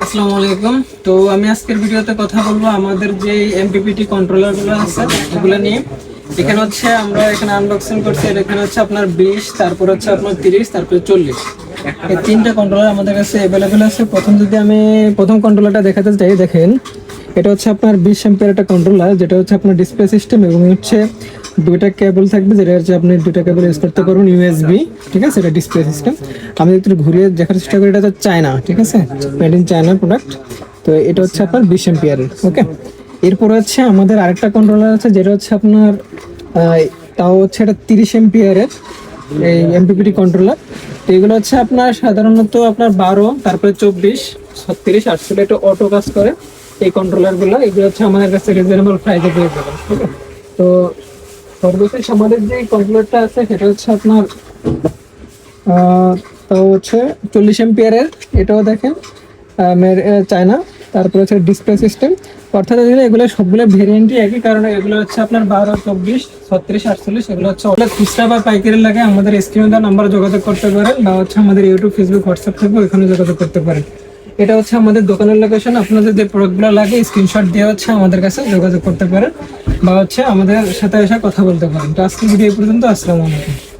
আসসালামু আলাইকুম। তো আমি আজকের ভিডিওতে কথা বলবো আমাদের যে এমপিপিটি কন্ট্রোলার গুলো আছে ওগুলো নিয়ে। এখানে হচ্ছে আমরা এখানে আনবক্সিং করছি। এখানে হচ্ছে আপনার 20, তারপর হচ্ছে আপনার 30, তারপর 40, এই তিনটা কন্ট্রোলার আমাদের কাছে অ্যাভেলেবেল আছে। যদি আমি প্রথম কন্ট্রোলারটা দেখাতে চাই, দেখেন এটা হচ্ছে আপনার 20 এম্পিয়ার একটা কন্ট্রোলার, যেটা হচ্ছে আপনার ডিসপ্লে সিস্টেম এবং হচ্ছে দুইটা কেবল থাকবে, যেটা হচ্ছে আপনি দুইটা কেবল ইউজ করতে পারবেন ইউএসবি। ঠিক আছে, এটা ডিসপ্লে সিস্টেম। আমি একটু ঘুরিয়ে দেখার চেষ্টা করি। এটা হচ্ছে চায়না, ঠিক আছে, মেড ইন চায়না প্রোডাক্ট। তো এটা হচ্ছে আপনার 20 এম্পিয়ারের। ওকে, এরপর হচ্ছে আমাদের আরেকটা কন্ট্রোলার আছে, যেটা হচ্ছে আপনার তাও হচ্ছে এটা 30 এম্পিয়ারের এই এমপিপিটি কন্ট্রোলার। তো এগুলো হচ্ছে আপনার সাধারণত আপনার 12, তারপরে 24, 36, 48 এটা অটো কাজ করে। এই কন্ট্রোলারগুলো এগুলো হচ্ছে আমাদের কাছে রিজনেবল প্রাইসে পেয়ে যাবেন। ঠিক আছে, তো সর্বশেষ আমাদের যে কন্ট্রোলারটা আছে সেটা হচ্ছে আপনার তাও হচ্ছে 40 এম্পিয়ারের। এটাও দেখেন চায়না। তারপরে হচ্ছে ডিসপ্লে সিস্টেম। অর্থাৎ এগুলো সবগুলো ভেরিয়েন্টই একই, কারণ এগুলো হচ্ছে আপনার 12, 24, 36, 48 এগুলো হচ্ছে খুচরা বা পাইকারি লাগে। আমাদের স্ক্রিনে দেওয়া নাম্বারে যোগাযোগ করতে পারেন, বা হচ্ছে আমাদের ইউটিউব, ফেসবুক, হোয়াটসঅ্যাপ থাকবে, ওইখানে যোগাযোগ করতে পারেন। এটা হচ্ছে আমাদের দোকানের লোকেশন। আপনাদের যে প্রোডাক্টগুলো লাগে স্ক্রিনশট দিয়ে হচ্ছে আমাদের কাছে যোগাযোগ করতে পারেন, বা হচ্ছে আমাদের সাথে এসে কথা বলতে পারেন। তো আজকে ভিডিও এই পর্যন্ত। আসসালামু আলাইকুম।